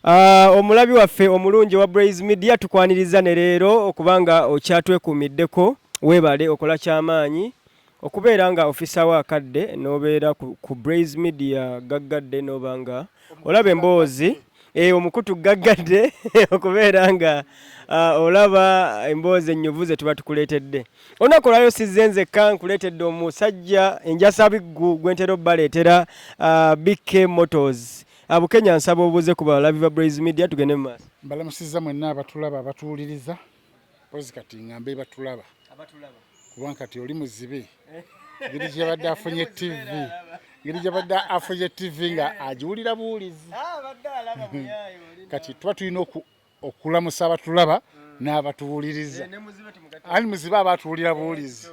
Omulabi waffe omulungi wa Blaze Media tukwaniriza ne leero okubanga okyatwekuumiddeko weebale okola kyamaanyi okubeera nga ofisa wa kadde n'obeera ku Blaze Media gaggadde n'obanga olaba emboozi omukutu gaggadde okubeera nga olaba emboozi ennyuvu ze tuba tukuleetedde. Olunaku lwayo sizze nzekka nkuleetedde omusajja enjasabiggu gwentera obbaleetera BK Motors. Bukenya nsaba obuuze ku balabi ba Blaze Media tugende mu maaso. Mbalamusiza mwenna abatulaba abatuwuliriza pozi kati ngambe batulaba kubanga kati oli muzibe ngeri gye badde afunye TV nga agiwulira buwulizi kati tuba tulina okulamusa abatulaba n'abatuwuliriza ali muzibe abatuwulira buwulizi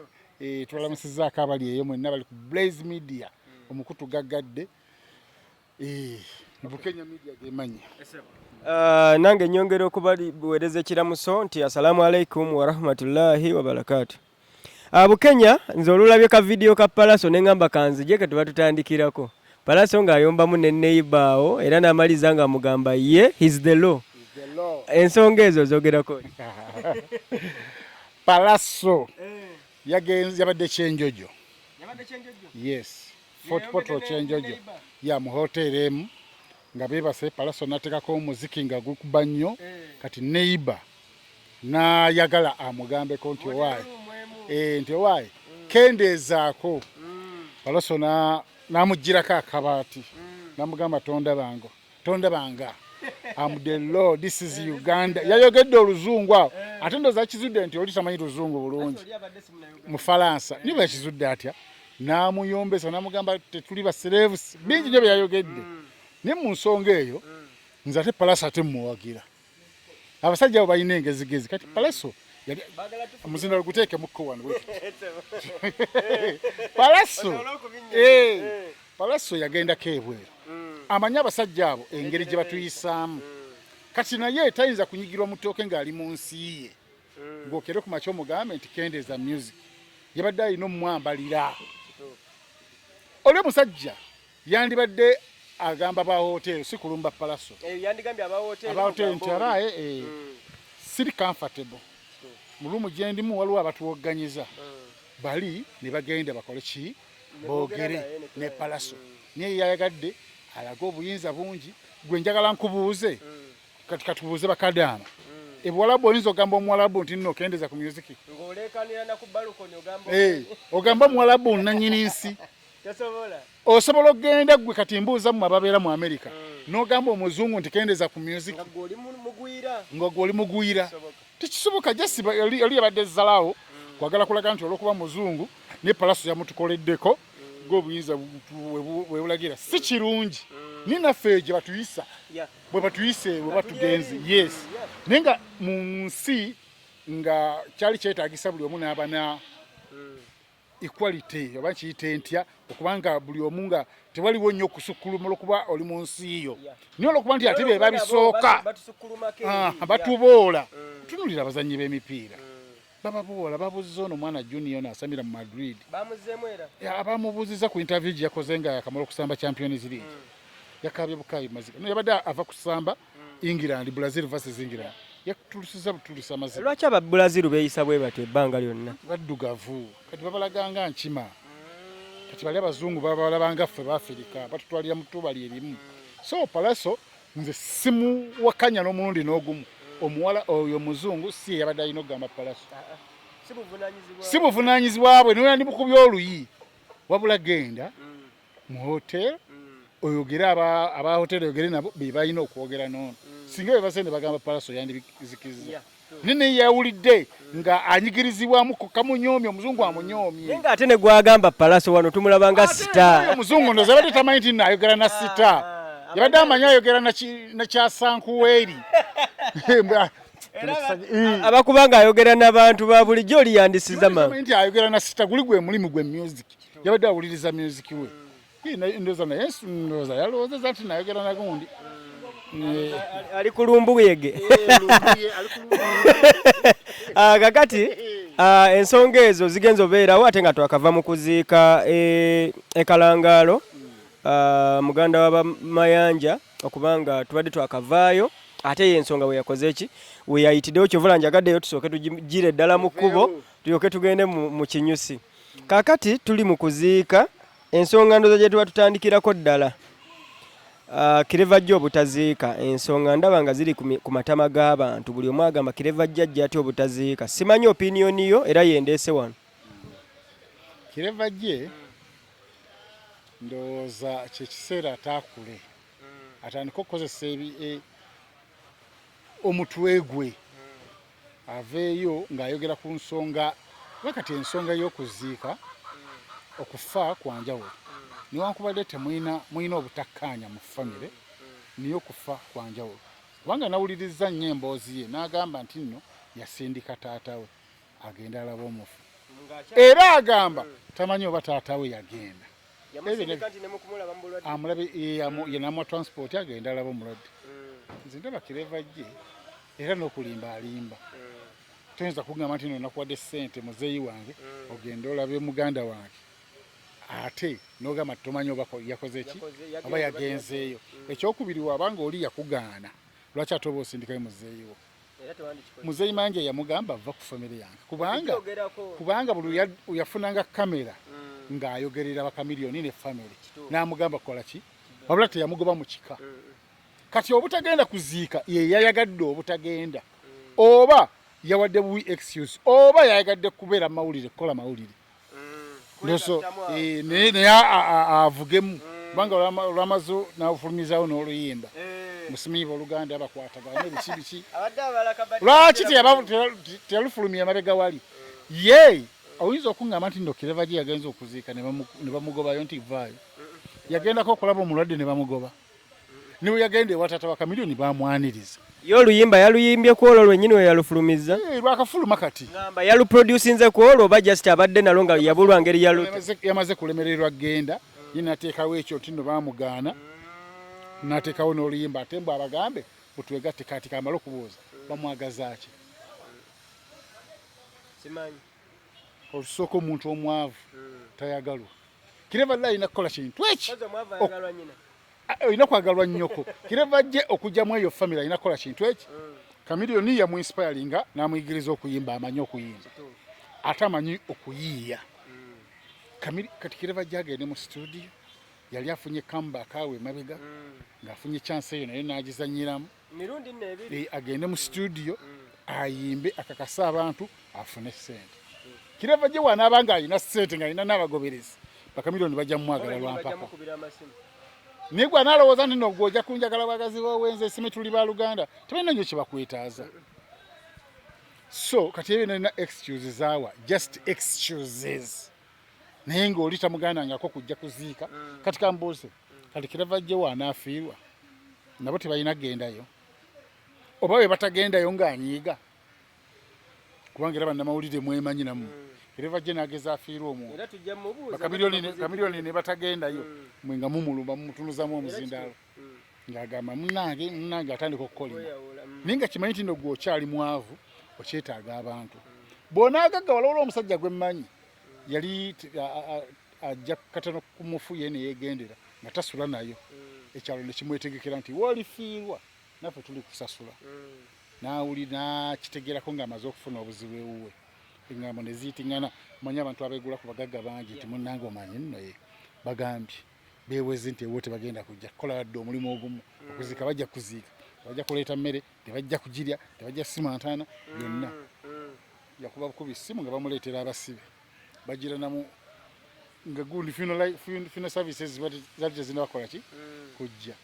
tubalamusizaako abali eyo mwenna bali ku Blaze Media omukutu gaggadde Bukenya Media gemanyi. Nange nyongera okubaweereza ekiramuso nti assalamu alaikum wa rahmatullahi wa barakatuh. Bukenya nze olulabye ka video ka Pallaso ne ngamba kanzije ke tuba tutandikirako. Pallaso ng'ayombamu ne neighbor era n'amaliza nga mugamba ye he's the law. Ensonga ezo zogerako. Pallaso yabadde kyenjojo. Yes. Fort Portal kyenjojo. Ya mu hotel emu nga beebase Pallaso natekako omuziki nga gukuba nnyo kati neighbor n'ayagala amugambeko nti owaayi kendeezaako. Pallaso n'amugirako akabaati n'amugamba tonda banga I'm the law, this is Uganda. Yayogedde oluzungu awo ate ndooza kizudde nti oli tamanyi luzungu bulungi mu Falansa niba yakizudde atya n'amuyombesa n'amugamba tetuli ba slaves bingi nyo bye yayogedde ne mu nsonga eyo nze ate Pallaso ate mmuwagira abasajja abo balina engezigezi kati Pallaso omuzindalo guteekemukko wano Pallaso yagendako ebweru amanyi abasajja abo engeri gye batuyisaamu kati naye tayinza kunyigirwa mu ttooke ng'ali mu nsi ye ng'okere ku makya omugambe nti kendeeza music yabadde alina omumwambalira. Oli musajja yandibadde agamba ba hotel si kulumba Pallaso. Yandigambye aba hotel nti araye siri comfortable. Mulumu gye ndimu waliwo abatuwogganyiza. Bali ne bagenda bakole ki boogere ne Pallaso. Naye yayagadde alaga obuyinza bungi gwe njagala nkubuuze kati katubuuze bakadaama. Ebuwalabu oyinza ogamba omuwalabu nti nno okendeza ku music. Ng'oleekanira na ku balukoni ogamba ogamba omuwalabu nannyini nsi. Osobola okgenda gwe kati mbuuza mu ababeera mu Amerika n'ogamba omuzungu nti kendeza ku music ng'oli mugwira tekisoboka jasi oli yabadde zalaawo kwagala kulaga nti olw'okuba muzungu ne Pallaso yamutukoleddeko ng'obuyinza bwebulagira si kirungi ni naffe gye batuyisa bwe batuyise bwe batugenze yes naye nga mu nsi nga kyali kyetaagisa buli omu n'aba na equality oba kiyite ntya okubanga buli omu nga tewaliwo nnyo okusukkuluma olw'okuba oli mu nsi yo naye olw'okuba nti ate be babisooka batuboola tunulira abazannyi b'emipiira bababoola babuuziza ono mwana junior n'asamira mu Madrid abamubuuziza ku interview gye yakoze nga yakamala okusamba Champions League yakabye bukaayi mazika no yabadde ava kusamba England Brazil versus England yatulusiza butulisa mazima. Lwaki aba Brazil beeyisa bwe batyo ebbanga lyonna baddugavu kati babalaganga nkima kati bali abazungu babalabanga ffe Baafirika batutwalira mu tubali erimu. So Pallaso nze simu wakanya n'omulundi n'ogumu omuwala oyo muzungu si yabadde alina okugamba Pallaso si buvunaanyizibwa bwe noya ndi mukubya oluyi wabula genda mu hotel oyogere aba hotel oyogere nabo be balina okwogera n'ono singa bwe basende bagamba Pallaso yandibizikiriza nene yawulidde nga anyigirizibwamu kamunyoomye omuzungu amunyoomye nga ate ne gwagamba Pallaso wano tumulabanga sita omuzungu ndoza badde tamanyi nti naayogera na sita yabadde amanyi ayogera na kyasankuweeri abakubanga ayogera n'abantu ba bulijjo oli yandisiza mangu nti ayogera na sita guli gwe mulimu gwe music yabadde awuliriza music we ndoza naye ndoza yalowoozeza nti nayogera na gundi ali ku lumbuyege kakati ensonga ezo zigenza obeerawo ate nga twakava mu kuziika ekalangaalo muganda wa Mayanja okubanga tubadde twakavaayo ate y'ensonga we yakoze eki we yayitiddewo kyovula njagaddeyo tusooke tugire ddala mu kkubo tulyoke tugende mu kinyusi. Kaakati tuli mu kuziika ensonga ndoza gye tuba tutandikirako ddala. Clever J obutaziika ensonga ndaba nga ziri ku matama g'abantu buli omu agamba Clever J ajja ati obutaziika. Simanyi opinioni yo era yendeese wano. Clever J ndowooza kyekiseera ataakule atandika okukozesa omutwe gwe aveeyo ng'ayogera ku nsonga wakati ensonga y'okuziika okufa kwanjawulo newankubadde temulina obutakkaanya mu famire niyo okufa kwanjawulo kubanga nawuliriza nnyo emboozi ye n'agamba nti nno yasindika taata we agenda alaba omufu era agamba tamanyi oba taata we yagenda amulabe yenamwa transport agenda alaba omulwadde. Nze ndaba Clever J era n'okulimba alimba toyinza kugamba nti nonakuwadde ssente muzeeyi wange ogenda olabe muganda wange ate n'ogamba tomanyi oba yakoze eki oba yagenzeeyo. Ekyokubiri wabanga oli yakugaana lwaki ate oba osindikayo muzeeyi wo. Muzeeyi Manje yamugamba ava ku famire yange kubanga buli yafunanga kamera ng'ayogerera bakamiliyoni ne famire n'amugamba kukola ki wabula teyamugoba mu kika. Kati obutagenda kuziika ye yayagadde obutagenda oba yawadde buwi excuse oba yayagadde kubeera mawulire kukola mawulire noso naye avugemu kubanga olwamaze n'afulumizawo n'oluyimba musimiiva oluganda abakwatagana ebiki lwaki teyalufulumya emabega wali ye oyinza okuŋŋamba nti nno Clever J yagenza okuziika ne bamugobayo nti vaayo yagendako okulaba omulwadde ne bamugoba niwe yagenda ewa taata wa Kamiliyoni bamwaniriza ye oluyimba yaluyimbye ku olwo lwennyini we yalufulumiza lwakafuluma kati ngamba yaluproducinze ku olwo oba just abadde nalo nga yabulwa ngeri yamaze kulemererwa genda ye nateekawo ekyo nti nno baamugaana nateekawo n'oluyimba ate mbu abagambe butwegatte kati kamala okubuuza bamwagazaaki simanyi olusooka omuntu omwavu tayagalwa. Clever J alina kukola kintu eki olina kwagalwa nnyoko. Clever J okugyamu eyo famire alina kukola kintu eki Kamiliyoni yamuinspiringa n'amuyigiriza okuyimba amanyi okuyimba ate amanyi okuyiiya. Kati Clever J agende mu studio yali afunye comeback awe emabega ng'afunye chance eyo naye n'agizanyiramu mirundi n'ebiri agende mu studio ayimbe akakasa abantu afune ssente. Clever J wanaabanga alina ssente ng'alina n'abagoberezi bakamiliyoni bajja mumwagala lwampaka naye gwe anaalowooza nti nno gwe ojja kunjagala bagazi b'owenze esimi tuli ba Luganda tebalina nnyo kye bakwetaaza. So kati ebyo nalina excuses awa just excuses naye ng'oli tamugaanangako kujja kuziika kati kambuuze kati Clever J wanaafiirwa nabo tebalina kugendayo oba we batagendayo ng'anyiiga kubanga era bannamawulire mwemanyi nammwe. Clever J n'ageza afiirwa omuntu Kamiliyoni ne batagendayo mwe nga mumulumba mumutunuzamu omuzindaalo ng'agamba munnange atandika okukolima naye nga kimanyi nti nno gwe okyali mwavu okyetaaga abantu. Bw'onaagaggawala olwo omusajja gwe mmanyi yali ajja katono ku mufu ye ne yeegendera nga tasula nayo ekyalo ne kimwetegekera nti woolifiirwa naffe tuli kusasula n'akitegerako ng'amaze okufuna obuzibu ewuwe. Engambo ne ziyitiŋŋana manyi abantu abeegula ku bagagga bangi nti munnange omanyi nno ye bagambye beeweze nti ewo tebagenda kujja kukola wadde omulimu ogumu okuziika bajja kuziika tebajja kuleeta mmere tebajja kugirya tebajja simantaana byonna yakuba bukubi ssimu nga bamuleetera abasibe bagira namu nga gundi funeral services zali tezina bakola ki kujja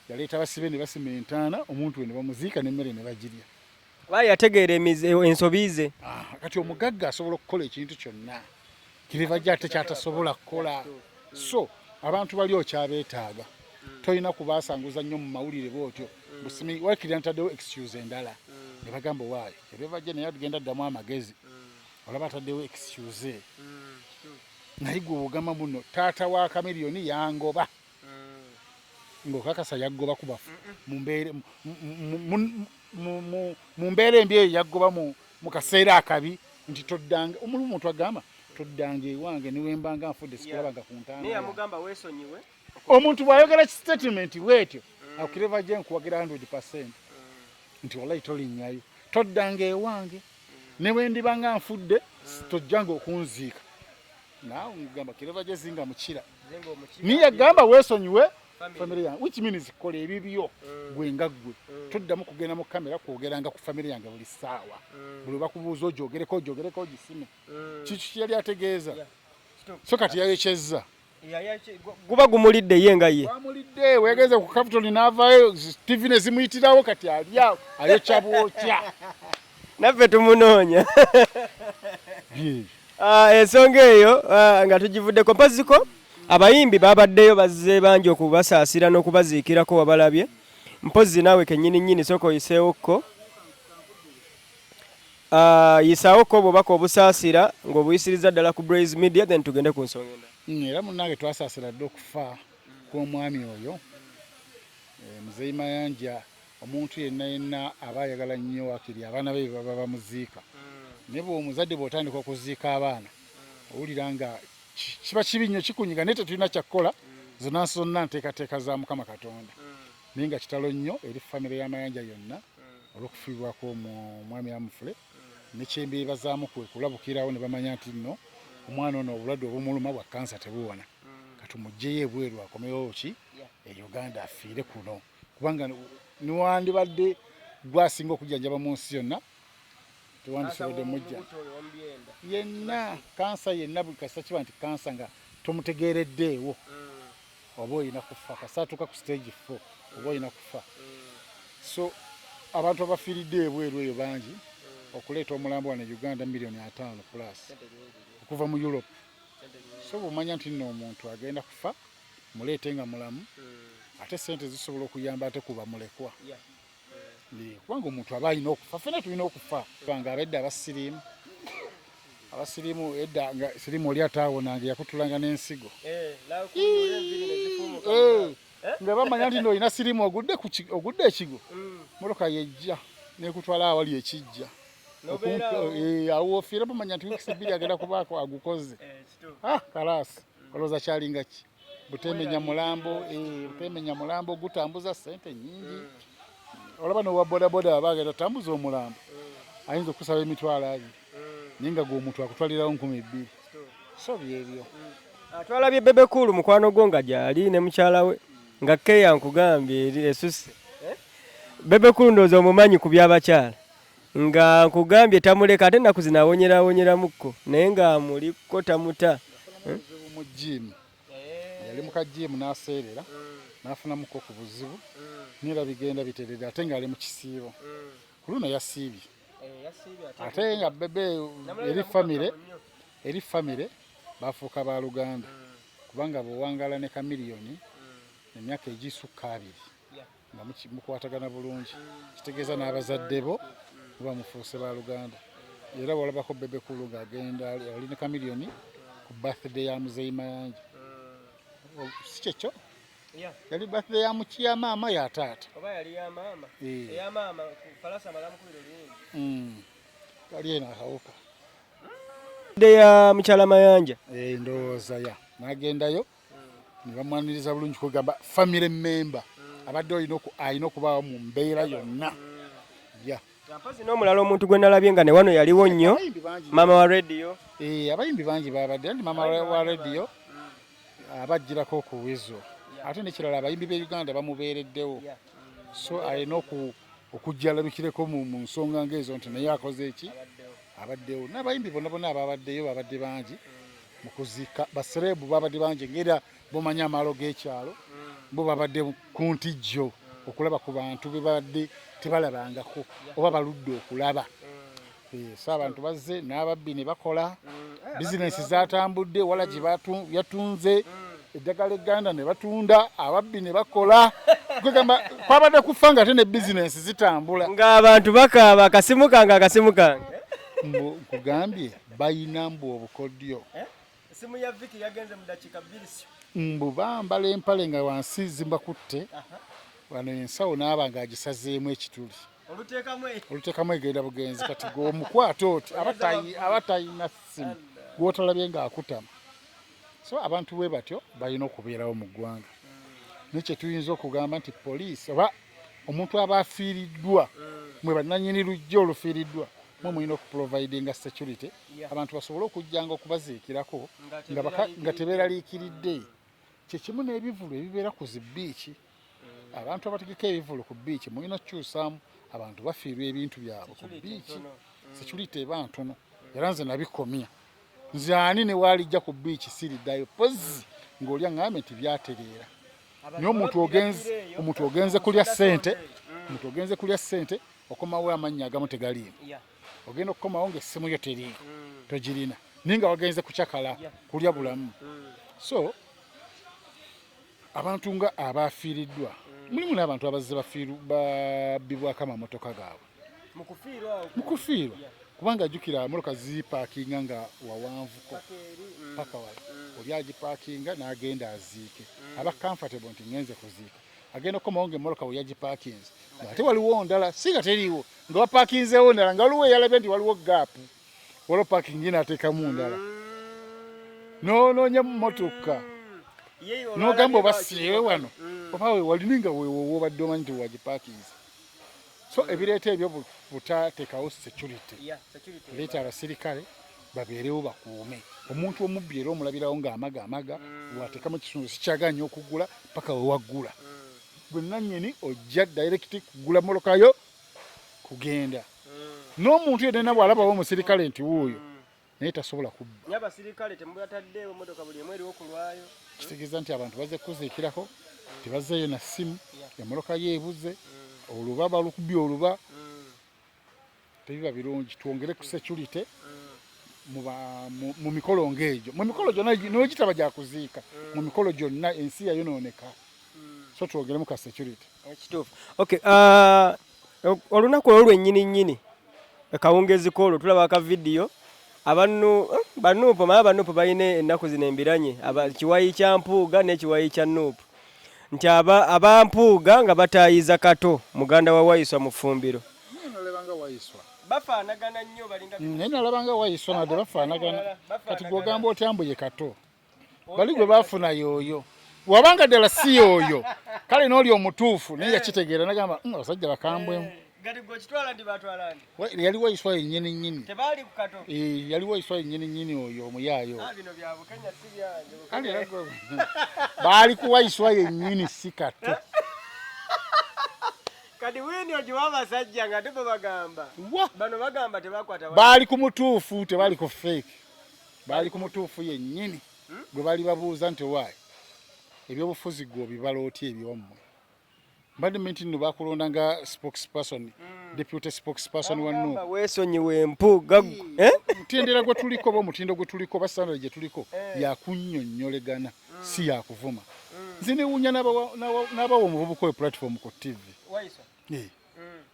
yaleeta abasibe ne basimentaana omuntu we ne bamuziika n'emmere ne bagirya. yategeera ensobi ze. Kati omugagga asobola okukola ekintu kyonna Clever J ate kyatasobola kukola. So abantu bali okyabeetaaga tolina kubaasanguza nnyo mu mawulire bwotyo busimi wakirira ntaddewo excuse endala ne bagamba waayo Clever J naye agenda addamu amagezi olaba ataddewo excuse naye gwe obugamba muno taata wa Kamiliyoni yangoba ng'okakasa yaggoba kubafu mu mbeera embi eyo yaggoba mu kaseera akabi nti toddanga omuntu agamba Tuddange ewange niwe mbanga nfudde sikulabanga ku ntaana. Naye amugamba weesonyiwe. Omuntu bw'ayogera statement bw'etyo Clever J nkuwagira 100%. Nti wallahi tolinnyayo. Toddange ewange. Ne bwe ndibanga nfudde tojjanga okunziika. Naawe ngamba Clever J zinga mukira. Niye gamba weesonyiwe family yange. Which means kola ebibyo gwe nga ggwe. Toddamu kugenda mu kamera kwogeranga ku family yange buli ssaawa. Buli bakubuuza ojogereko gisime. Kiki yali ategeeza. So kati yayekyezza. Guba gumulidde ye nga ye. Wamulidde weegeze ku Capitol n'avaayo TV ne zimuyitirawo kati alyawo ayokya bwokya. Naffe tumunoonya. Ensonga eyo nga tugivuddeko mpoziko abayimbi babaddeyo bazze bangi okubasaasira n'okubaziikirako wabalabye. Mpozi naawe kennyini soko yiseewokko. Yisaawokko obubaka obusaasira ng'obuyisiriza ddala ku Brais Media then tugende ku nsonga endala. Era munnange twasaasira dde okufa kw'omwami oyo. Muzeeyi Mayanja omuntu yenna aba ayagala nnyo wakiri abaana be baba bamuziika. Ne bw'omuzadde bw'otandika okuziika abaana owulira nga kiba kibi nnyo kikunyiga naye tetulina kyakkola zonna nteekateeka za Mukama Katonda. Naye nga kitalo nnyo eri famire y'Amayanja yonna olw'okufiibwako omwami Amufule nekyembeebazaamu kwe kulabukirawo ne bamanya nti nno omwana ono obulwadde obumuluma bwa kansa tebuwona katumugyeyo ebweru akomewo ki e Uganda afiire kuno kubanga niwandibadde gwasinga okujjanjaba mu nsi yonna tewandisobodde mujja yenna kansa yenna buli kasita kiba nti kansa nga tomutegeereddeewo oba olina kufa kasaatuka ku stage 4 oba olina kufa so abantu abafiiridde ebweru eyo bangi okuleeta omulambo wano Uganda miliyoni 5 plus okuva mu Europe so bw'omanya nti nno omuntu agenda kufa muleete nga mulamu ate sente zisobola okuyamba ate kuba mulekwa kubanga omuntu aba alina okufa ffena tulina okufa kubanga abedda abasirimu edda nga sirimu oli ataawonanga yakutulanga n'ensigo nga bamanya nti olina sirimu ogudde ekigo motoka yejja nekutwala awali ekijja awo ofiire bamanya nti wiiki bbiri agenda kubaako agukoze kalaasi olowooza kyalinga ki butemenya mulambo gutambuza ssente nnyingi olaba nowa bodaboda aba agenda tambuza omulambo ayinza okusaba emitwalo 2 naye nga gw'omuntu akutwalirawo 2,000 so byebyo atwalabye Bebe Cool mukwano gwo nga gyali ne mukyala we nga Keya nkugambye eri esusse Bebe Cool ndowooza omumanyi ku by'abakyala nga nkugambye tamuleka ate ennaku zinawonyeramuko naye nga amuliko tamuta mu jimu yali mu kajimu n'aseerera n'afunamuko ku buzibu nera bigenda biterera ate nga ali mu kisiibo ku luno yasiibye ate nga Bebe eri famire bafuuka ba Luganda kubanga bw'owangala ne kamiliyoni emyaka egisukka 2 nga mukwatagana bulungi kitegeeza n'abazadde bo kuba mufuuse ba Luganda era walabako Bebe Cool ng'agenda ali ne kamiliyoni ku birthday ya Muzeeyi Mayanja si kyekyo yali birthday ya mukiya maama ya taata oba yali ya maama eya maama Pallaso malamu kubiro lingi kali ena akawuka de ya mukyala Mayanja ndowooza ya n'agendayo ne bamwaniriza bulungi kugamba family member abadde alina okubaawo mu mbeera yonna mpazi n'omulala omuntu gwe nalabye nga ne wano yaliwo nnyo maama wa radio abayimbi bangi babadde anti maama wa radio abajjirako ku wizo ate nekirala abayimbi b'e Uganda bamubeereddewo so alina okujja alabikireko mu nsonga ng'ezo nti naye akoze eki abaddewo n'abayimbi bonna ababaddeyo babadde bangi mu kuziika baserebu babadde bangi ng'era bomanya amaalo g'ekyalo bo babadde ku ntijjo okulaba ku bantu be babadde tebalabangako oba baludde okulaba so abantu bazze n'ababbi ne bakola bizinesi zatambudde wala gye yatunze eddagala egganda ne batunda ababbi ne bakola kugamba kwabadde kufa nga ate ne bizinesi zitambula ng'abantu bakaaba akasimu kange nkugambye bayina mbu obukodyo esimu ya Viki yagenze mu dakiika 2 mbu bambala empale nga wansi zimbakutte wano ensawo n'aba ng'agisazeemu ekituli oluteekamu egenda bugenzi kati g'omukwata oti aba tayina ssimu gwotalabye ng'akutama. So abantu bwe batyo balina okubeerawo mu ggwanga. Nekye tuyinza okugamba nti poliisi oba omuntu aba afiiriddwa mwe bannannyini lujja olufiiriddwa mwe mulina okuprovidinga security abantu basobole okujjanga okubaziikirako nga tebeeraliikiridde. Kyekimu n'ebivulu ebibeera ku zibiiki. Abantu abategeka ebivulu ku biiki mulina kukyusaamu abantu bafiirwa ebintu byabwe ku biiki. Security eba ntono era nze nabikomya. Nze ani ne waalijja ku biiki siriddayo pozzi ng'oli aŋŋambe nti byatereera. Naye omuntu ogenze kulya ssente okomawo amannya agamu tegaliimu. Ogenda okukomawo ng'essimu yo teriimu togirina naye nga wagenze kucakala kulya bulamu. So abantu nga abaafiiriddwa mulimu n'abantu abazze babbibwako amamotoka gaabwe mu kufiirwa kubanga ajjukira amoloka zipaakinga nga wawanvuko paka wala oli agipaakinga n'agenda aziike aba comfortable nti ngenze kuziika agenda okukomawo ng'emmoloka we yagipaakinze ate waliwo ndala si nga teriiwo nga wapaakinzeewo ndala nga waliwo eyalabye nti waliwo gaapu waliwo paakingi n'ateekamu ndala n'onoonya mu mmotoka n'ogamba oba sirewe wano oba we walini nga weewo obadde omanyi nti wagipaakinze. So ebireeta ebyo butateekawo security. Leeta abasirikale babeerewo bakuume. Omuntu omubbi era omulabirawo ng'amaga bw'ateekamu ekisundu sikyagala nnyo okugula paka we waggula. Gwe nannyini ojja direct kugula molokayo kugenda. N'omuntu yenna bw'alabawo omusirikale nti wuuyo naye tasobola kubba. N'abasirikale temubataddeewo motoka buli emu eriwo kulwayo. Kitegeeza nti abantu bazze kuziikirako tebazzeeyo na ssimu emmoloka ye ebuze oluba balukubye oluba tebiba birungi. Twongere ku security mu mikolo ng'egyo mu mikolo gyonna n'ogitaba gya kuziika mu mikolo gyonna ensi yayonooneka. So twongeremu ka security. Ekituufu. Okay, olunaku olwo lwennyini akawungezi k'olwo tulaba aka vidiyo banuupu maya banuupu balina ennaku zino embiranye kiwayi kya mpuuga n'ekiwayi kya nuupu nti abampuuga nga bataayiza Kato muganda wa Waiswa mu ffumbiro. Bafaanagana nnyo balinga naye nalabanga Waiswa nadde bafaanagana kati gw'ogamba otyambuye Kato bali gwe baafuna yooyo wabanga ddala si yooyo kale n'oli omutuufu naye yakitegeera nagamba abasajja bakambwemu. Yali Waiswa yennyini nnyini. Tebaali ku Kato. Yali Waiswa yennyini nnyini oyo omuyaayo. Bino bya Bukenya si byange. Baali ku Waiswa yennyini si Kato. Kati wini ojo w'abasajja nga tebo bagamba. Bano bagamba tebakwata. Baali ku mutuufu tebaali ku fake. Baali ku mutuufu yennyini. Gwe baali babuuza nti waayi ebyobufuzi gwe obibala otya ebyommwe. Mbadde minti nno bakulonda nga spokesperson, deputy spokesperson wa Nuupu. Weesonyiwe empuuga mutendera gwe tuliko oba omutindo gwe tuliko oba standard gye tuliko yakunnyonnyolegana si yakuvuma. Nze newuunya n'abawa omuvubuka we platform ku TV.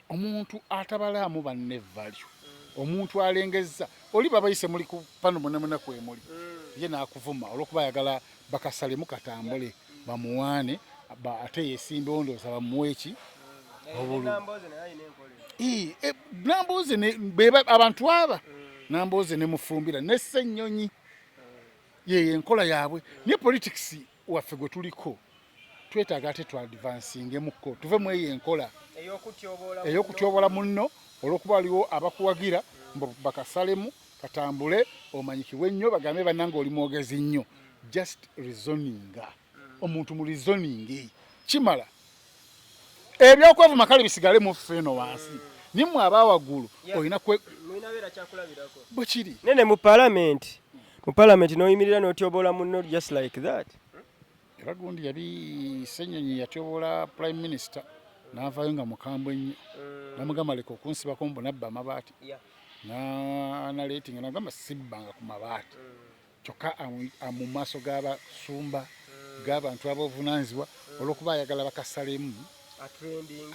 Omuntu atabalaamu banne value. Omuntu alengezza oli babayise muli ku pano munamuna kwemuli ye n'akuvuma olw'okuba ayagala bakasalemu katambule bamuwaane ate yesimbewo ndowooza bamuweeki Nambooze abantu aba Nambooze ne Mufumbira ne Ssennyonyi ye enkola yaabwe. Ne politics waffe gwe tuliko twetaaga ate twadvansingemuko tuve mu eyo enkola ey'okutyoboola munno olw'okuba waliwo abakuwagira bakasalemu katambule omanyikibwe ennyo bagambe bannange oli mwogezi nnyo. Just reasoninga omuntu mu reasoning kimala ebyokwevuma kale bisigale mu ffeeno wansi nimwe abawaggulu olina bwe kiri nene mu parliament n'oyimirira n'otyoboola munno just like that. Era gundi yali Ssennyonyi yatyoboola prime minister n'avaayo nga mukambwe nnyo namugamba leka okunsibako mbu nabba amabaati n'analeetinga nagamba sibbanga ku mabaati kyokka mu maaso g'abasumba g'abantu ab'obuvunaanyizibwa olw'okuba ayagala bakasalemu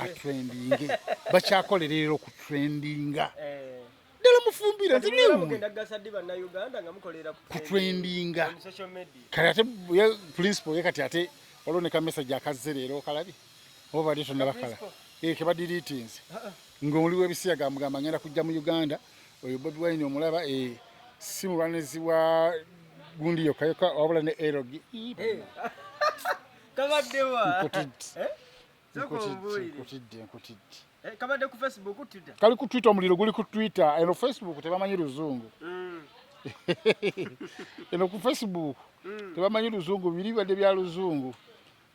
atrendinge bakyakolera era okutrendinga ddala Mufumbira kutrendinga kale ate principal ye kati ate waliwo ne kamesagi akazze leero okalabye oba bali tonnabakala kebadiriitinze ng'oli w'ebisiya gambugamba ngenda kujja mu Uganda oyo Bobi Wine omulaba si mulwanirizi wa gundi yokka wabula ne erogi kabaddewa nkutidde kabadde ku Facebook Twitter kali ku Twitter omuliro guli ku Twitter eno Facebook tebamanyi luzungu eno ku Facebook tebamanyi luzungu biri badde bya luzungu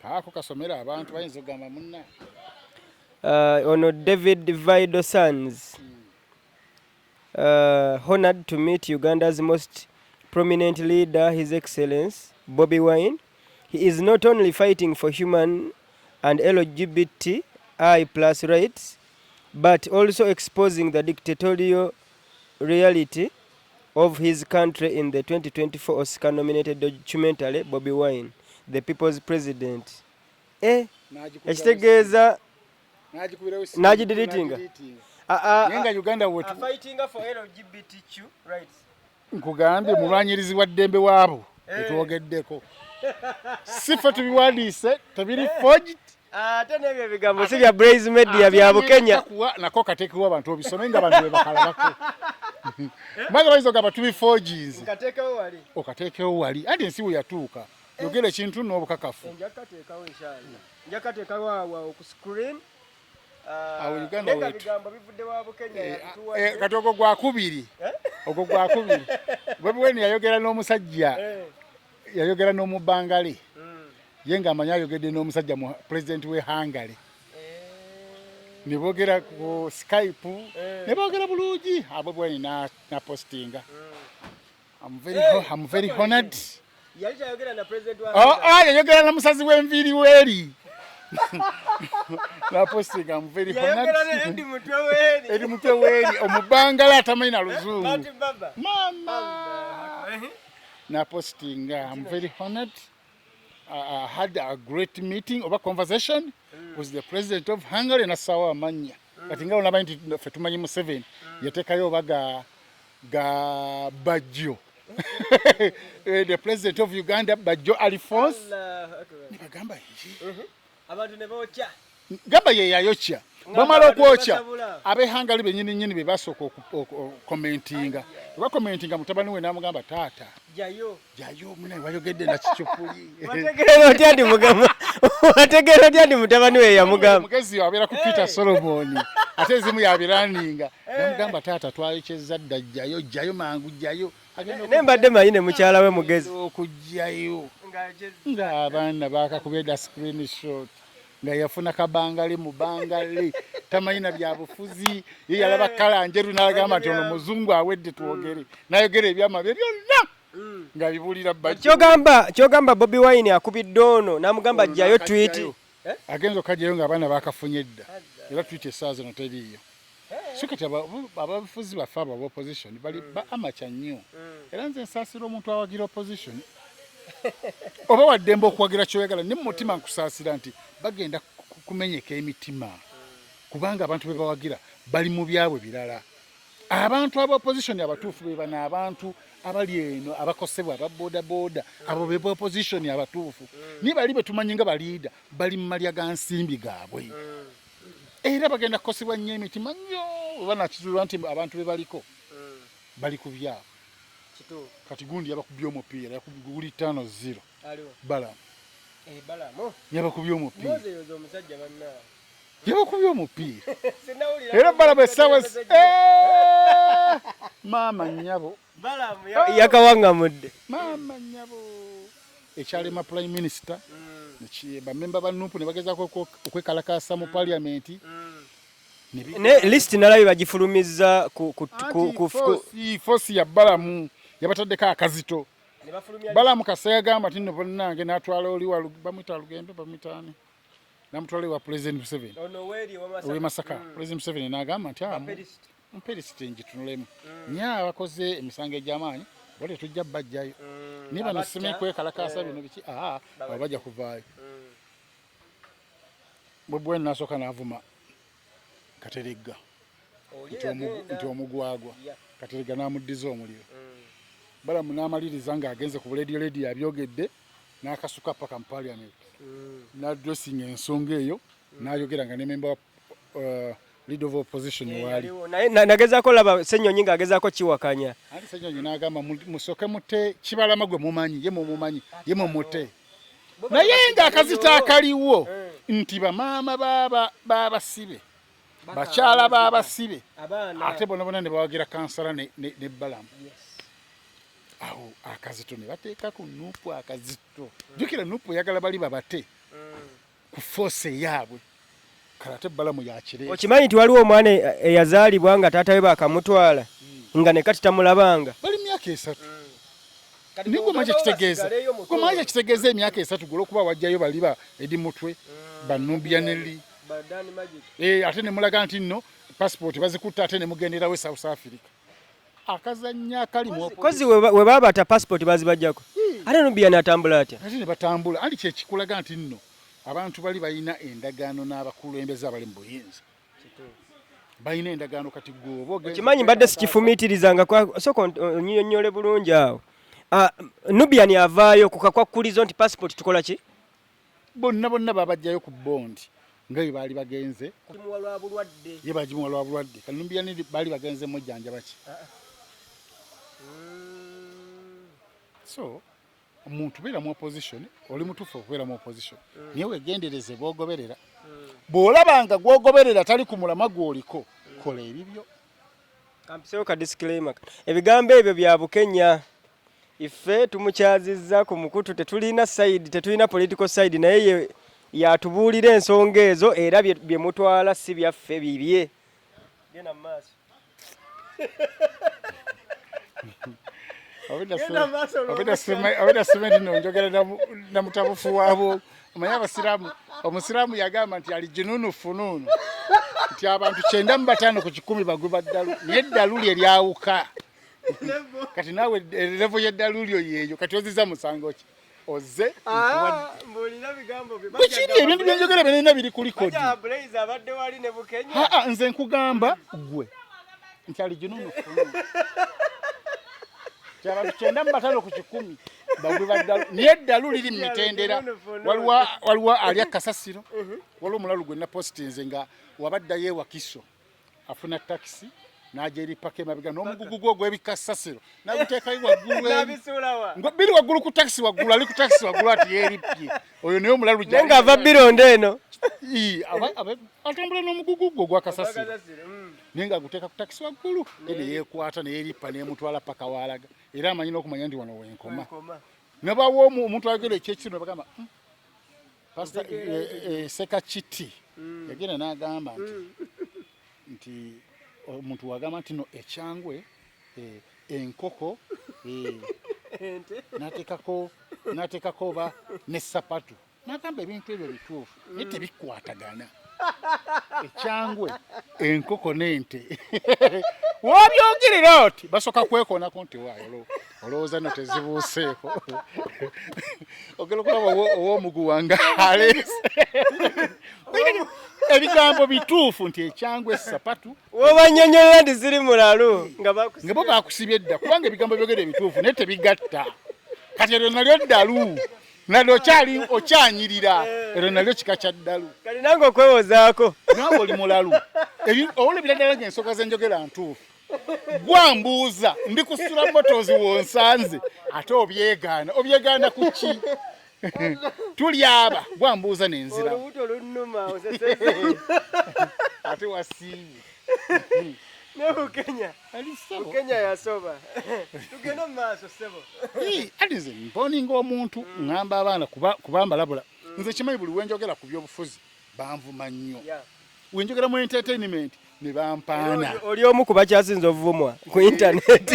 kaako kasomera abantu bayinza ogamba munna ono David Vido Sons honored to meet Uganda's most prominent leader, His Excellency Bobi Wine. He is not only fighting for human and LGBTI plus rights, but also exposing the dictatorial reality of his country in the 2024 Oscar-nominated documentary Bobi Wine, The People's President. Ekitegeeza n'agidiritinga yenga Uganda wetu fighting for LGBTQ rights. Nkugambye mulwanyirizi wa ddembe waabo etwogeddeko sifa tubiwandiise tebiri forged ate n'ebyo ebigambo si bya Breiz Media bya Bukenya nako kateekewo abantu obisome nga abantu bwe bakalabako maze bayinza ogamba tubi forges okateekewo wali ate ensi we yatuuka yogera ekintu n'obukakafu njakateekawo inshallah njakateekawo awo ku screen awo Uganda wetu ebigambo bivudde wa Bukenya kati ogwo gwakubiri ogwo gwakubiri Bobi Wine yayogera n'omusajja yayogera n'omubangale ye ng'amanyi ayogedde n'omusajja mu president we Hungary ne boogera ku Skype ne boogera bulungi Bobi Wine na postinga I'm very honored yayogera na president wa yayogera na musazi w'enviiri weeri na postinga I'm very honored Eddy mutwe weeri omubangala atamanyi na luzungu mama na postinga I'm very honored. I had a great meeting over conversation with the president of Hungary na sawa amanya kati nga olaba nti ffe tumanyi Museveni yateekayo baga Bajjo the president of Uganda Bajjo Alphonse nibagamba abantu ne bookya gamba ye yayokya bamala okwokya abe Hungary bennyini be basooka okukomentinga bakomentinga mutabani we n'amugamba taata jayo munaye wayogedde na kikyupuli wategeera otya ndi mutabani we yamugamba mugezi abeera ku Peter Solomon ate ezimu yabiraninga namugamba taata twayokyeza dda jayo mangu jayo nembadde manyi ne mukyala we mugezi okujjayo ng'abaana bakakubye da screenshot nga yafuna kabangali mu bangali tamanyi na byabufuzi ye yalaba kala njeru n'agamba nti ono muzungu awedde twogere n'ayogera ebyama bye byonna nga bibulira Bajjo kyogamba Bobi Wine akubidde ono n'amugamba ajjayo tweet agenza okajjayo ng'abaana bakafunye dda era tweet essaawa zino teriiyo so kati abafuzi baffe aba opposition bali amaca nnyo era nze nsaasira omuntu awagira opposition oba waddembe okuwagira kyoyagala ne mumutima nkusaasira nti bagenda kumenyeka emitima kubanga abantu be bawagira bali mu byabwe birala abantu aba opposition abatuufu be bana abantu abali eno abakosebwa ababoodabooda abo be opposition abatuufu ni bali be tumanyi nga baliida bali mu malya ga nsimbi gaabwe era bagenda kukosebwa nnyo emitima nnyo oba nakizulwa nti abantu be baliko bali ku byabwe kati gundi yabakubye omupiira yakuguli 5-0 Balamu yabakubye omupiira yabakubye omupiira era Balamu essaawa maama nnyabo yakawangamudde maama nnyabo ekyalema prime minister bamemba ba NUP ne bagezaako okwekalakaasa mu parliament ne list nalabi bagifulumizza ku force ya Balamu yabataddeko akazito Balamu Kaseya yagamba nti nno bonnange n'atwala oli bamwita Lugembe bamwitaani n'amutwala ewa President Museveni owe Masaka President Museveni n'agamba nti mperisite ngitunulemu nya abakoze emisango egy'amaanyi wale tujja bajjayo niba nasime kwekalakaasa bino biki abo bajja kuvaayo Bobi Wine n'asooka n'avuma Kateregga nti omugwagwa Kateregga n'amuddiza omuliro Balamu n'amaliriza ng'agenze ku bulediyo abyogedde n'akasuka paka mu parliament n'addressing ensonga eyo n'ayogera nga ne member leader of opposition wali nagezaako laba Ssenyonyi ng'agezaako kiwakanya ali Ssenyonyi n'agamba musoke mutte Kibalama gwe mumanyi ye mumutte naye ng'akazita akaliwo nti bamaama babasibe bakyala babasibe ate bona ne bawagira kansala ne Balamu awo akazito ne bateeka ku nuupu akazito jukira nuupu yagala bali babate ku force yaabwe kalate Balamu yakire okimanyi nti waliwo omwana eyazaalibwa nga taata we bakamutwala nga ne kati tamulabanga bali myaka 3 niko manje kitegeeza emyaka 3 gulo kuba wajjayo baliba edi mutwe banumbya neli ate ne mulaga nti nno passport bazikutta ate ne mugenderawe South Africa akazanya kalimu kozi we babata passport bazibajjako ate Nubian atambula atya ate ne batambula ali kye kikulaga nti nno abantu bali bayina endagaano n'abakulembeze abali mu buyinza bayina endagaano kati gwobo kimanyi mbadde sikifumiitirizanga soko onyonyole bulungi awo Nubian avaayo kukakwakulizo nti passport tukola ki bonna babajjayo ku bondi nga bwe baali bagenze ye bagimuwa lwa bulwadde Nubian baali bagenze mujjanja baki so omuntu beera mu opposition oli mutuufu okubeera mu opposition naye wegendereze bw'ogoberera bw'olabanga gw'ogoberera tali ku mulama gw'oliko kola ebibyo kampisewo ka disclaimer ebigambo ebyo bya Bukenya ife tumukyazizza ku mukutu tetulina political side naye yatubuulira ensonga ezo era bye mutwala si byaffe bibye genda mu maaso Obeda sementi nonjogera na mutabufu wabo omanya abasiraamu omusiraamu yagamba nti ali jinunu fununu nti abantu 95 ku 10 baguba ddalu naye eddalu lye lyawuka kati nawe level y'eddalu lyo yeeyo kati oziza musango ki oze mbulira bigambo bikiri ebintu byenjogera binene biri kuliko Blaze abadde wali ne Bukenya nze nkugamba gwe nti ali jinunu fununu abantu 95 ku 10 bagwe baddalu naye eddalu liri mu mitendera waliwo alya kasasiro waliwo omulalu gwe napostinze nga wabaddayo ewa Kiso afuna taxi n'aja eri paka emabega n'omugugu gwo gw'ebikasasiro n'aguteekayo waggulu biri waggulu ku taxi waggulu ali ku taxi waggulu ati yeeripye oyo naye omulalu nga ava bironde eno atambula n'omugugu gwo gwa kasasiro naye ng'aguteeka ku taxi waggulu ne yeekwata ne yeerippa n'emutwala paka waalaga era amanyi n'okumanya nti wano wenkoma ne bawo omuntu ayogera ekyekiro ne bagamba pasita Sekakiti yagenda n'agamba nti omuntu wagamba nti no ekyangwe enkoko n'ateekako oba n'essapatu n'agamba ebintu ebyo bituufu naye tebikwatagana ekyangwe enkoko n'ente wabyogerera oti basooka kwekoonako nti waayo olowooza no tezibuuseeko ogera okulaba ow'omugu wange aleese ebigambo bituufu nti ekyangwe essapatu wobanyonyolera nti ziri mulalu nga bo bakusibye edda kubanga ebigambo byogera ebituufu naye tebigatta kati eryo nalyo ddalu nalyo okyanyirira eryo nalyo kika kya ddalu kati nange okwewozaako nawe oli mulalu owulira ddala ng'ensonga zenjogera ntuufu gwambuuza ndi kusula motozi wonsanze ate obyegaana ku ki tuli aba gwambuuza n'enzira ate wasiiye ne Bukenya yasoba tugenda mu maaso ssebo ati nze mponinga omuntu ngamba abaana kubambalabula nze kimanyi buli wenjogera ku byobufuzi banvuma nnyo wenjogera mu entertainment ne bampaana oli omu ku bakyasinza ovumwa ku internet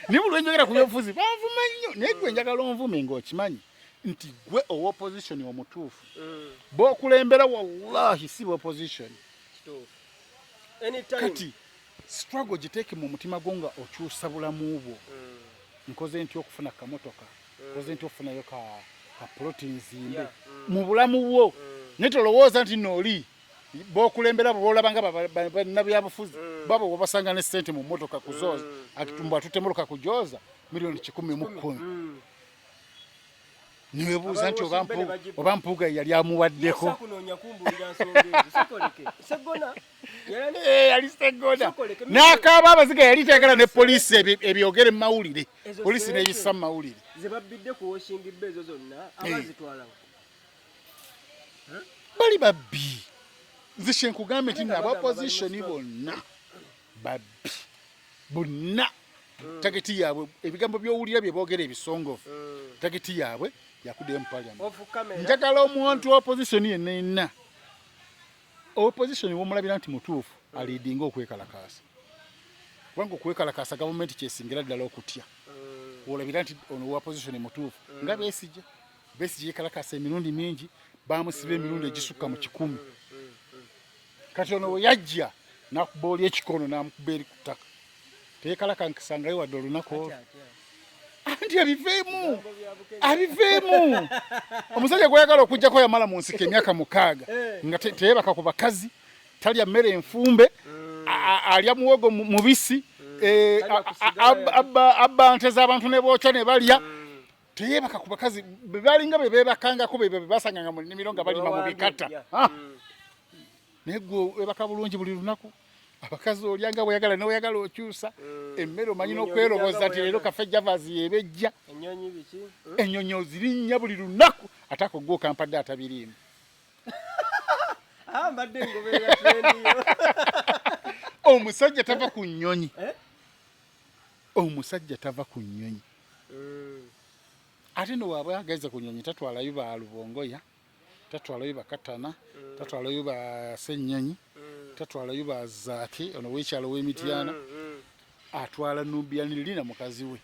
ne buli wenjogera ku byobufuzi banvuma nnyo naye gwe njagala onvume ng'okimanyi nti gwe owoposition omutuufu b'okulembera wallahi si b'opposition kati struggle giteeke mu mutima gwo nga okyusa bulamu bwo nkoze nti okufuna kamotoka nkoze nti okufunayo ka ploti nzimbe mu bulamu bwo naye tolowooza nti nooli b'okulembera boolaba nga bannabyabufuzi babo bobasanga ne ssente mu mmotoka kuzooza akitumba atutemoloka kujooza milioni 10 mu 10 niwebuuza nti oba mpuuga yali amuwaddeko yali Segona n'akaaba abaziga yali teekala ne poliisi ebyogere mu mawulire poliisi n'eyisa mu mawulire bali babbi nze kyenkugambe nti nabo opposition bonna babbi bonna tageti yaabwe ebigambo by'owulira bye boogera ebisongovu tageti yaabwe yakuddeyo mu parliament njagala omuntu opposition yenna opposition womulabira nti mutuufu aliidinga okwekalakaasa kubanga okwekalakaasa gavumenti kyesingira ddala okutya olabira nti ono wa opposition mutuufu nga Besigye yekalakaasa emirundi mingi bamusiba emirundi egisukka mu 100 kati ono we yajja nakuba oli ekikono namukuba eri ku ttaka teyekalakasangayo wadde olunaku olwo anti abiveemu omusajja gweyagala okujjako yamala mu nsiko emyaka 6 nga teyebaka ku bakazi talya mmere enfumbe alya muwogo mubisi abba nte z'abantu ne bookya ne balya teyebaka ku bakazi bebalinga bebebakangako bebasanganga mu nnimiro nga balima mu bikata naye gwe webaka bulungi buli lunaku abakazi olyanga bweyagala n'oyagala okyusa emmere omanyi n'okweroboza nti leero kafe javaazi yebejja ennyonyi ozirinnya buli lunaku ate ako gwe okampadde atabiriimu omusajja tava ku nnyonyi ate no waaba ageze ku nnyonyi tatwalayo ba lubongoya tatwalayo bakatana tatwalayo ba ssennyonyi tatwalayo bazaaki ono w'ekyalo w'emityana atwala Nubianirina mukazi we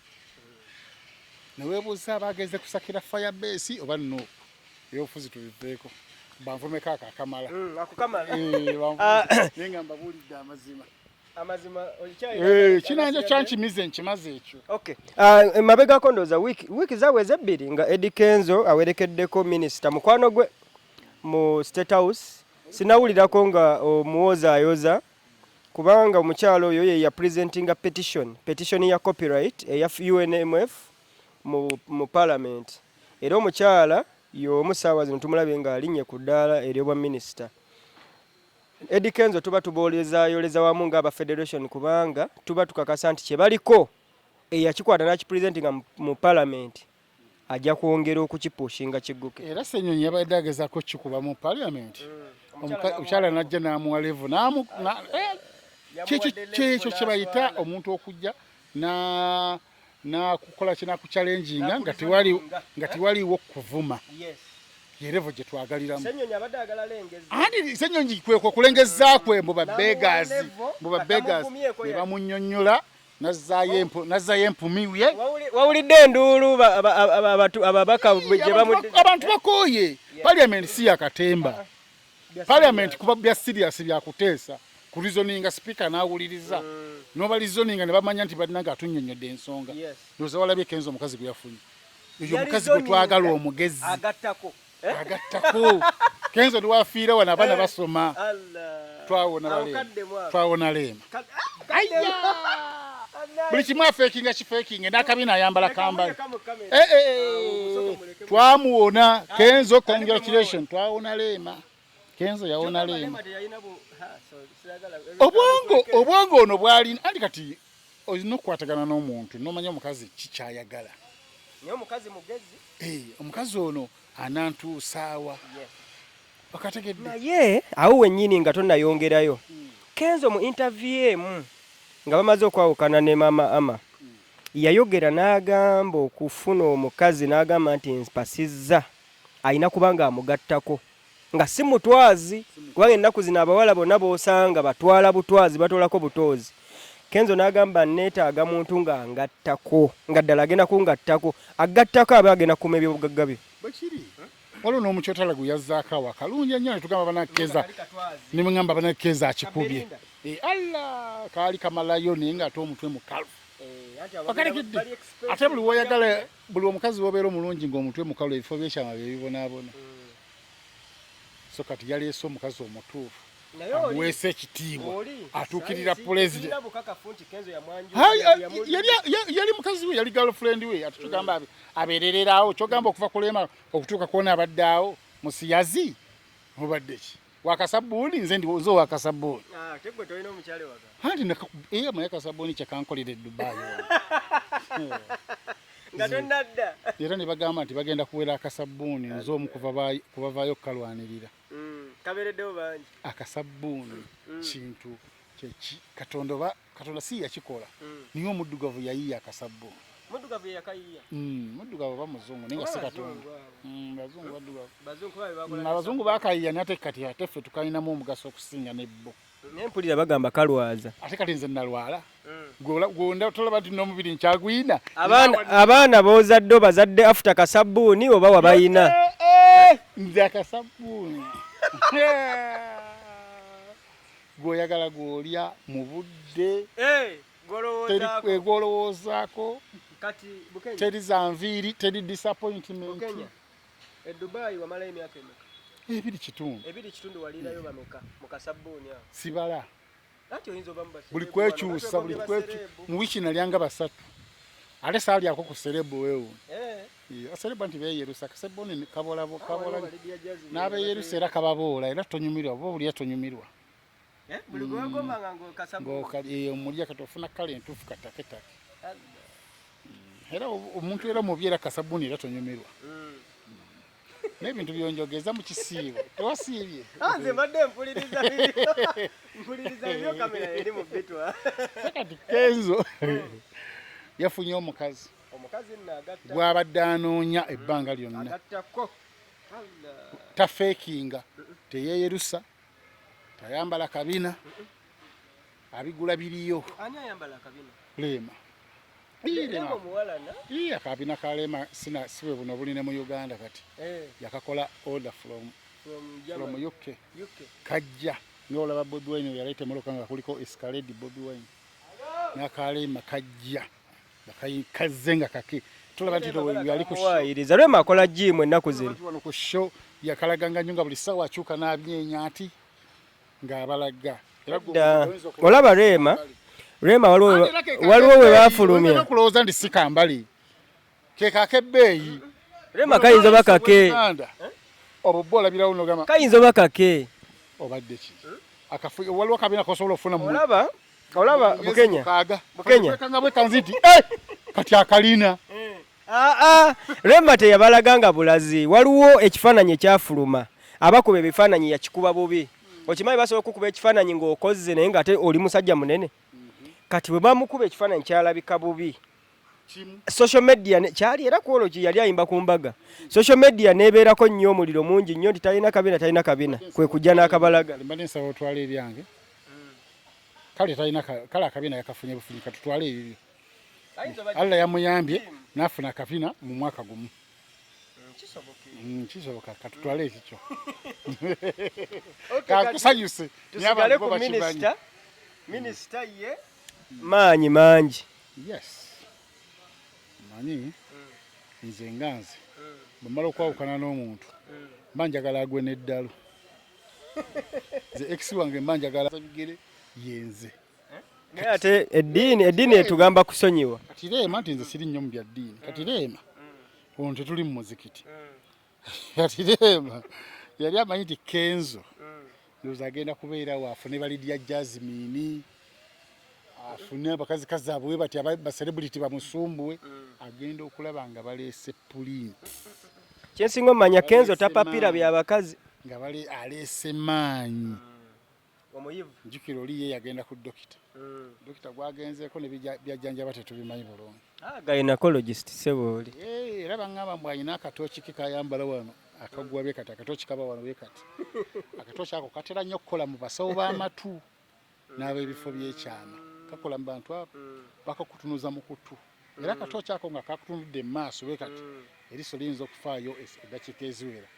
neweebuuza abageze kusakira firebase oba no ebyobufuzi tubiveeko banvumeko akakamala nengamba buulidde amazima kinanja kyankimize nkimaze ekyo mabegako ndooza wiiki zaweze 2 nga Eddy Kenzo awerekeddeko minisita mukwano gwe mu State House sinawulirako nga omuwoza ayoza kubanga omukyalo oyo ye ya presentinga petition ya copyright eya UNMF mu parliament era omukyala y'omu ssaawa zino tumulabe nga alinnye ku ddaala ery'obwa minisita. Eddy Kenzo tuba tuboolezayoleza wamu ng'aba federation kubanga tuba tukakasa nti kye baliko eyakikwata n'akipresentinga mu parliament ajja kwongera okukipushinga kigguke. Era Ssenyonyi yabadde agezaako kikuba mu parliament omukyala najja n'amuwa levu kyekyo kye bayita omuntu okujja nakukola kinakuchallenginga nga tewaliwo kuvuma yerevo gye twagaliramu Ssenyonyi kwekwo okulengezaakwe mu babegazi ne bamunnyonnyola nazzayo empumiwe wawulidde enduulu ababaka abantu bakooye parliament si yakatemba parliament kuba bya serious byakuteesa ku reasoninga speaker n'awuliriza noba reasoninga ne bamanya nti balina ng'atunnyonnyodde ensonga ndowooza walabye Kenzo omukazi gwe yafunye eyo omukazi gwe twagala omugezi agattako Kenzo niwafiira wano abaana basoma twawona Rema buli kimu afeekinga kifeekinge n'akabiina ayambala kambale twamuwona Kenzo congratulation twawona Rema Kenzo yawona Rema obwongo ono bwali anti kati olina okukwatagana n'omuntu n'omanya omukazi kikyayagala omukazi ono anantuusaawa okategedde naye awo wennyini nga tonnayongerayo Kenzo mu interview emu nga bamaze okwawukana ne mama ama yayogera n'agamba okufuna omukazi n'agamba nti mpasizza alina kubanga amugattako nga si mutwazi kubanga ennaku zino abawala bonna b'osanga batwala butwazi batolako butoozi. Kenzo n'agamba neetaaga muntu nga ngattako nga ddala agenda kungattako agattako abe agenda kuma ebyobugagga bye bakiri waliwo n'omukyotala gwe yazzaako awo akalungi ennyo ne tugamba banakeza ne mugamba banakeza akikubye alla kaali kamalayo naye ng'ate omutwe mukalu okalegedde ate buli woyagala buli omukazi wobeera omulungi ng'omutwe mukalu ebifo by'ekyama bye bibonaabona so kati yaleese omukazi omutuufu amuweesa ekitiibwa atuukirira pulezidenti yali mukazi we yali girlfriend we ate tugamba abeerererawo kyogamba okuva kulema okutuuka kuona abaddaawo musiyazi mubadde ki wakasabbuuni nze nze wakasabbuuni anti maye kasabbuuni kyekankolera Dubai nga tonnadda era ne bagamba nti bagenda kuwera akasabbuuni nze omu kubavaayo okukalwanirira kabeereddewo bangi akasabbuuni kintu kyeki katonda si yakikola niyo omuddugavu yayiya akasabbuuni muddugavu yakayiya muddugavu bamuzungu naye nga si katonda abazungu bakayiya naye ate kati ate ffe tukalinamu omugaso okusinga nebbo naye mpulira bagamba kalwaza ate kati nze nalwala gwonda tolaba nti n'omubiri nkyagwina abaana boozadde bazadde afuta kasabbuuni oba wabayina nze akasabbuuni gwoyagala gwolya mu budde gwolowoozaako teri zanviiri teri disappointment Dubai wamalayo emyaka emeka 2.5 walirayo bameka mu kasabbuuni awo sibala ati oyinza oba mubasere buli kwekyusa mu wiki nalyanga basatu ate saalyako ku serebu weewo aserebu nti beeyerusa kasabbuuni kabola n'abeeyerusa era kababoola era tonyumirwa oba obulya tonyumirwa omulya kati ofuna kale entuufu kataketake era omuntu era mubi era kasabbuuni era tonyumirwa n'ebintu byonjogeza mu kisiibo tewasiibye nze mbadde mpuliriza byo kamera eri mu bitwa kati Kenzo yafunye omukazi gw'abadde anoonya ebbanga lyonna tafeekinga teyeeyerusa tayambala kabina abigula biriyo ani ayambala kabina Rema akabina ka Rema siwe buno buline mu Uganda kati yakakola order from UK kajja n'olaba Bobi Wine yaleete moloka nga kuliko Escalade Bobi Wine n'akalema kajja bakayikazenga kake tulaba nti yali kushayiriza Rema akola gym ennaku zino ku show yakalaganga nyunga buli sawa akyuka n'abyenya ati ng'abalaga olaba Rema waliwo we bafulumya bakulowooza nti si kambali kekake ebbeeyi Rema kayinza bakake obubba olabirawo nogamba kayinza bakake obadde ki waliwo kabina kosobola okufuna olaba Bukenya kanga bwekanzi nti kati akalina Rema teyabalaganga bulazi waliwo ekifaananyi ekyafuluma abakuba ebifaananyi yakikuba bubi okimanyi basobola okukuba ekifaananyi ng'okozze naye ng'ate oli musajja munene kati bwe bamukuba ekifaananyi kyalabika bubi social media kyali era kwolo yali ayimba ku mbaga social media nebeerako nnyo omuliro mungi nnyo nti talina kabina kwe kujja n'akabalaga nsaba otwala ebyange kale talina kale akabina yakafunye bufunyika tutwale ebyo Allah yamuyambye n'afuna akabina mu mwaka gumu kisoboka katutwale ekikyo kakusanyuse tusigale ku minisita ye maanyi mangi yes manyi nze nganze bamala okwawukana n'omuntu mbanjagala agwe n'eddalo nze ex wange mbanjagala bigere yenze ate eddiini etugamba kusonyiwa kati Rema nti nze siri nnyo mu bya ddiini kati Rema ono tetuli mu muzikiti kati Rema yali amanyi nti Kenzo ndowooza agenda kubeerawo afune balidya Jasmine afune abakazikazi abo we bati abacelebrity bamusumbuwe agenda okulaba nga baleese pulinti kyensinga omanya Kenzo tapapira byabakazi nga bali aleese maanyi omuyivu njukira oli ye yagenda ku dokita gwagenzeeko ne byajjanjaba tetubimanyi bulungi gynecologist sebooli era baŋŋamba mbu alina akatooki ke kayambala wano akagwa bye kati akatooki kaba wano bye kati akatooki ako katera nnyo okukola mu basawo b'amatu n'ab'ebifo by'ekyama kakola mu bantu abo bakakutunuza mu kutu era akatooki ako nga kakutunudde mu maaso bye kati eriso liyinza okufaayo eddakiika eziwera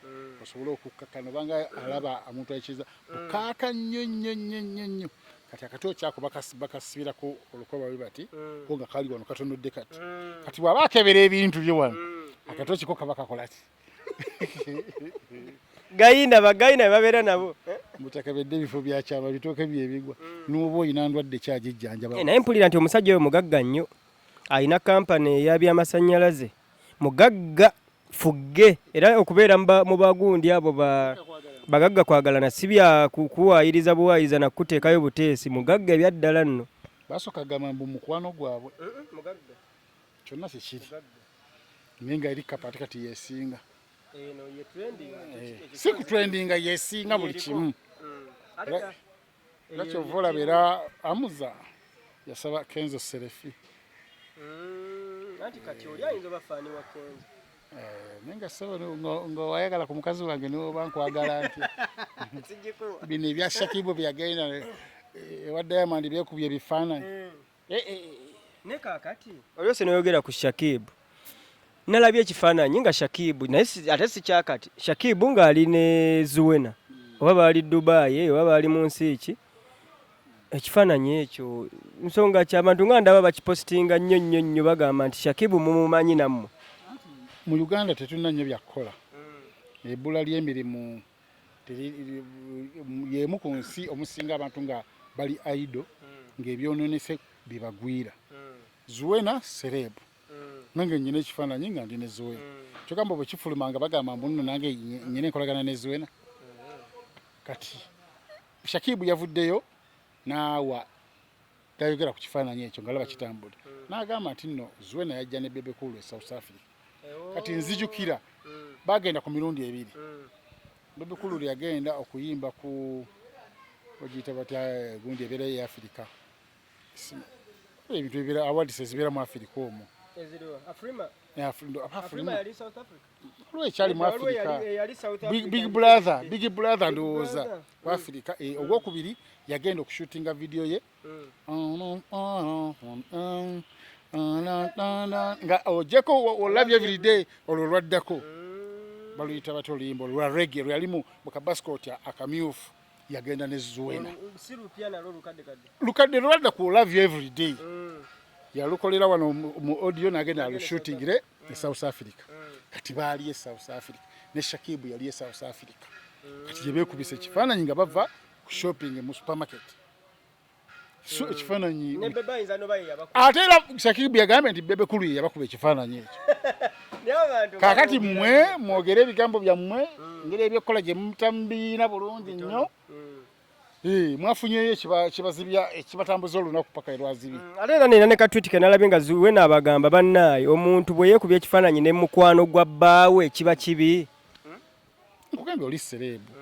osobole okukkakana obanga alaba omuntu ayikiriza bukaaka nnyo kati akatooki ako bakasibirako olukoba bwe bati ko nga kali wano katonodde kati bw'aba akebera ebintu bye wano akatooki ko kaba kakola ki bagayina babeera nabo mutakabedde ebifo byakyama bitooke byebigwa n'oba oyina ndwadde kyagijjanjaba. Naye mpulira nti omusajja oyo mugagga nnyo, alina kampani ey'ebyamasannyalaze, mugagga fugge, era okubeera mu bagundi abo bagagga kwagalana si bya kuwaayiriza buwaayiriza na kuteekayo buteesi, mugagga ebyaddala nno. Basooka gamba mbu mukwano gwabwe kyonna kikiri naye nga eri kapa ate kati yeesinga si kutrendinga yeesinga buli kimu. Era kyova olaba era amuza yasaba Kenzo Serefi anti kati oli ayinza obafaani wa Kenzo naye nga sebo ng'owayagala ku mukazi wange niwoba nkwagala nti bino ebya Shakibu byagenda ewa Diamond byekubye ebifaananyi. Ne kaakati olyose noyogera ku Shakibu, nalabye ekifaananyi nga Shakibu naye ate si kyakati, Shakibu ng'ali ne Zuwena oba baali Dubai oba baali mu nsi ki, ekifaananyi ekyo nsonga ky'abantu nga ndaba bakipositinga nnyo nnyo nnyo bagamba nti Shakibu mumumanyi nammwe. Mu Uganda tetulina nnyo byakukola, ebbula ly'emirimu y'emu ku nsi omusinga abantu nga bali aido ng'ebyonoonese bibagwira. Zuwena serebu nange nyina ekifaananyi nga ndi ne Zuwena kyogamba bwe kifulumanga bagamba mbu nno nange nyina enkolagana ne Zuwena. Kati Shakibu yavuddeyo n'awa tayogera ku kifaananyi ekyo nga laba kitambula n'agamba nti nno Zuwena yajja ne Bebe Cool e South Africa. Kati nzijukira bagenda ku mirundi ebiri. Bebe Cool yagenda okuyimba ku ogiyita batya gundi ebeera ye Africa, ebintu ebibeera awards ezibeera mu Africa omwo. Afrima yali South Africa. Lwekyali mu Africa. Big Brother ndowooza mu Africa. Ogwokubiri yagenda okushootinga video ye nga ojeko olabye everyday olwo lwaddako baluyita batya oluyimba lwa reggae lwalimu mukabasikoti akamyufu yagenda ne Zuwena lukadde lwadda ku love you everyday yalukolera wano mu audio n'agenda alushootingire e South Africa. Kati baali e South Africa ne Shakibu yali e South Africa. Kati yebeekubisa ekifaananyi nga bava ku shopping mu supermarket. So ekifaananyi ate era Shakibu yagambye nti Bebe Cool yabakuba ekifaananyi ekyo. Kaakati mmwe mwogere ebigambo byammwe ngeri ebyokukola gye mutambiina bulungi nnyo. Mwafunyeyo kibazibya ekibatambuza olunaku paka erwazibi. Ate era nina ne katwiti ke nalabye nga Zuwena abagamba bannaaye omuntu bwe yeekubya ekifaananyi ne mukwano gwa bbaawe kiba kibi. Nkugambye oli serebu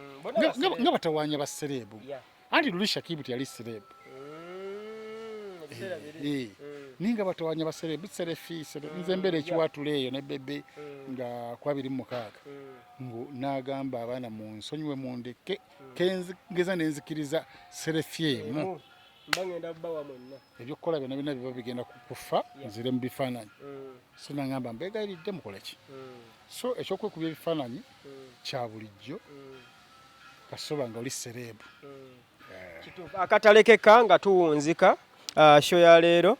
nga batawaanya ba serebu anti luli Shakibu teyali serebu. Ninga batawaanya ba serebu Serefi nze mbeera ekiwaatula eyo ne Bebe nga 26 ngo n'agamba abaana mu nsonyiwe mundeke ngeza nenzikiriza Serefi emu ebyokukola byonna byonna biba bigenda kufa nzire mu bifaananyi. So nagamba mbeegayiridde mukola ki? So ekyokwekubya ebifaananyi kya bulijjo kasoba nga oli serebu. Akatalekeka nga tuwunzika show ya leero.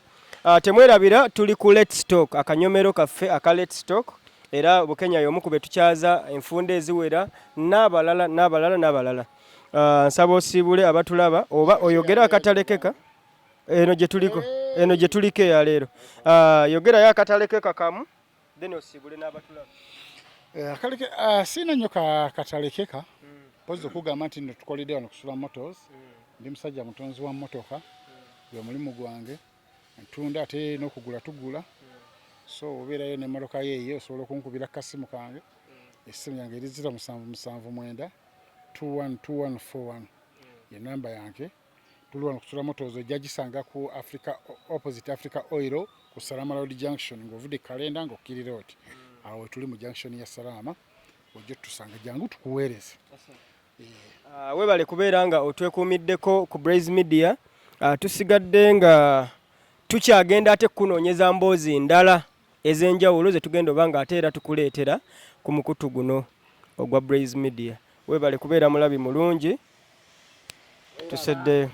Temwerabira tuli ku Let's Talk, akanyomero kaffe aka Let's Talk, era Bukenya y'omu ku be tukyaza enfunda eziwera n'abalala. Nsaba osiibule abatulaba oba oyogera akatalekeka eno gye tuliko eya leero. Yogerayo akatalekeka kamu then osiibule n'abatulaba. Siina nnyo katalekeka pozi okugamba nti nno tukoledde wano kusula motors. Ndi musajja mutonzi wa mmotoka gwe mulimu gwange ntunda ate n'okugula tugula. So obeerayo n'emmotoka yeeyo osobola okunkubira kasimu kange essimu yange eri 0779 212141 ye namba yange. Tuli wano kusula motors ojja gisanga ku Africa opposite Africa Oil ku Salama Road Junction ng'ovudde Kalenda ng'okkirira oti awo tuli mu junction ya Salama ojja tusanga jangu tukuweereze. Webale kubeera nga otwekuumiddeko ku Bryce Media. Tusigadde nga tukyagenda ate kunoonyeza mboozi ndala ez'enjawulo ze tugenda oba nga ate era tukuleetera ku mukutu guno ogwa Bryce Media. Webale kubeera mulabi mulungi tuseddeyo.